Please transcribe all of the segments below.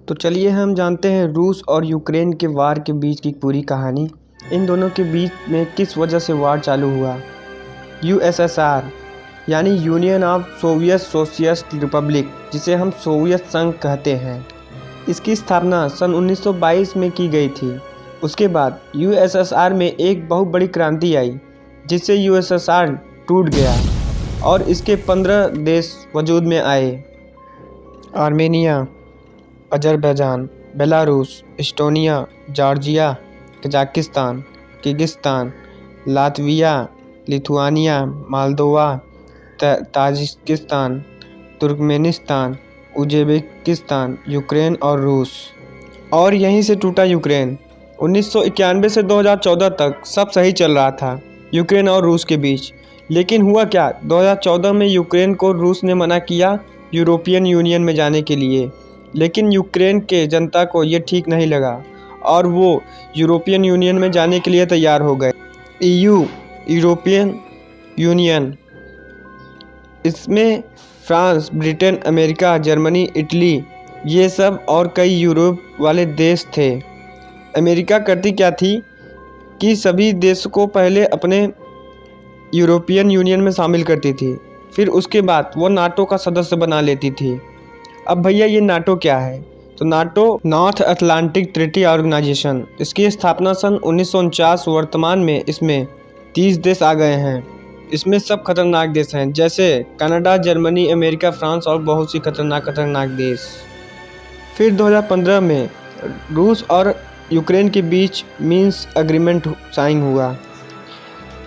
तो चलिए हम जानते हैं रूस और यूक्रेन के वार के बीच की पूरी कहानी। इन दोनों के बीच में किस वजह से वार चालू हुआ। यूएसएसआर यानी union of Soviet socialist Republic, जिसे हम सोवियत संघ कहते हैं, इसकी स्थापना सन 1922 में की गई थी। उसके बाद यूएसएसआर में एक बहुत बड़ी क्रांति आई, जिससे यूएसएसआर टूट गया और इसके 15 देश वजूद में आए। Armenia, Azerbaijan, Belarus, Estonia, Georgia, Kazakhstan, Kyrgyzstan, Latvia, Lithuania, Moldova, Tajikistan, Turkmenistan, Uzbekistan, Ukraine और रूस। और यहीं से टूटा यूक्रेन। 1991 से 2014 तक सब सही चल रहा था यूक्रेन और रूस के बीच। लेकिन हुआ क्या, 2014 में यूक्रेन को रूस ने मना किया यूरोपियन यूनियन में जाने के लिए। लेकिन यूक्रेन के जनता को ये ठीक नहीं लगा और वो यूरोपियन यूनियन में जाने के लिए तैयार हो गए। यूरोपियन यूनियन, इसमें France, Britain, America, Germany, Italy, ये सब और कई यूरोप वाले देश थे। अमेरिका करती क्या थी कि सभी देशों को पहले अपने यूरोपियन यूनियन में शामिल करती थी, फिर उसके बाद वो नाटो का सदस्य बना लेती थी। अब भैया ये नाटो क्या है? तो NATO North Atlantic Treaty Organization, इसकी स्थापना सन 1949। वर्तमान में इसमें 30 देश आ गए हैं। इसमें सब खतरनाक देश हैं, जैसे कनाडा, जर्मनी, अमेरिका, फ्रांस और बहुत सी खतरनाक देश। फिर 2015 में रूस और यूक्रेन के बीच मिन्स्क एग्रीमेंट साइन हुआ,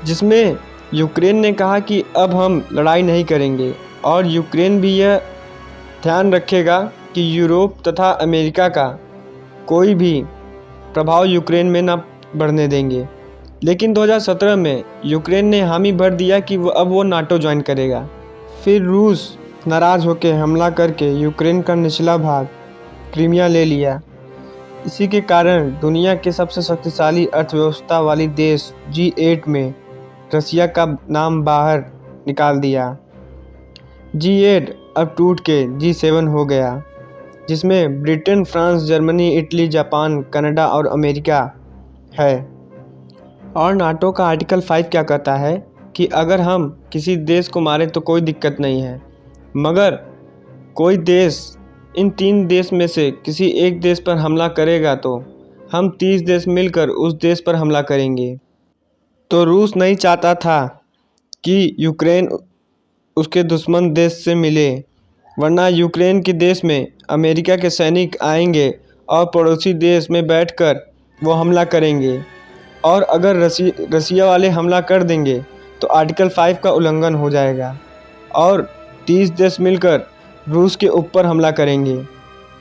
जिसमें यूक्रेन ने कहा कि अब हम लड़ाई नहीं करेंगे और यूक्रेन भी यह ध्यान रखेगा कि यूरोप तथा अमेरिका का कोई भी प्रभाव यूक्रेन में न बढ़ने देंगे। लेकिन 2017 में यूक्रेन ने हामी भर दिया कि वो नाटो ज्वाइन करेगा। फिर रूस नाराज़ होकर हमला करके यूक्रेन का निचला भाग क्रीमिया ले लिया। इसी के कारण दुनिया के सबसे शक्तिशाली अर्थव्यवस्था वाली देश G8 में रसिया का नाम बाहर निकाल दिया। G8 अब टूट के G7 हो गया, जिसमें Britain, France, Germany, Italy, Japan, Canada और अमेरिका है। और नाटो का आर्टिकल 5 क्या कहता है कि अगर हम किसी देश को मारें तो कोई दिक्कत नहीं है, मगर कोई देश इन 3 देश में से किसी एक देश पर हमला करेगा तो हम 30 देश मिलकर उस देश पर हमला करेंगे। तो रूस नहीं चाहता था कि यूक्रेन उसके दुश्मन देश से मिले, वरना यूक्रेन के देश में अमेरिका के सैनिक आएंगे और पड़ोसी देश में बैठकर वो हमला करेंगे। और अगर रसिया वाले हमला कर देंगे तो आर्टिकल 5 का उल्लंघन हो जाएगा और 30 देश मिलकर रूस के ऊपर हमला करेंगे।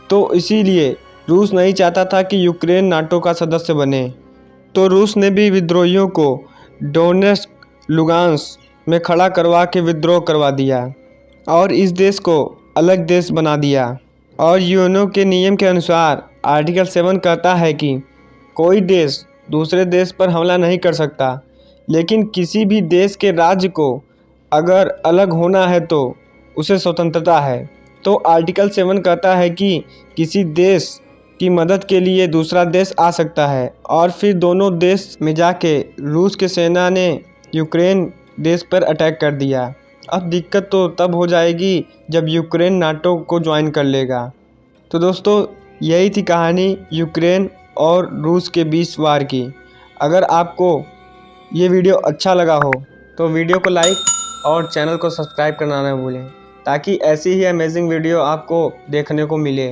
तो इसीलिए रूस नहीं चाहता था कि यूक्रेन नाटो का सदस्य बने। तो रूस ने भी विद्रोहियों को डोनेट्स्क, लुगांस्क में खड़ा करवा के विद्रोह करवा दिया और इस देश को अलग देश बना दिया। और यूएनओ के नियम के अनुसार आर्टिकल 7 कहता है कि कोई देश दूसरे देश पर हमला नहीं कर सकता, लेकिन किसी भी देश के राज्य को अगर अलग होना है तो उसे स्वतंत्रता है। तो आर्टिकल 7 कहता है कि किसी देश की मदद के लिए दूसरा देश आ सकता है। और फिर दोनों देश में जाके रूस के सेना ने यूक्रेन देश पर अटैक कर दिया। अब दिक्कत तो तब हो जाएगी जब यूक्रेन नाटो को ज्वाइन कर लेगा। तो दोस्तों, यही थी कहानी यूक्रेन और रूस के बीच वार की। अगर आपको ये वीडियो अच्छा लगा हो तो वीडियो को लाइक और चैनल को सब्सक्राइब करना ना भूलें, ताकि ऐसी ही अमेजिंग वीडियो आपको देखने को मिले।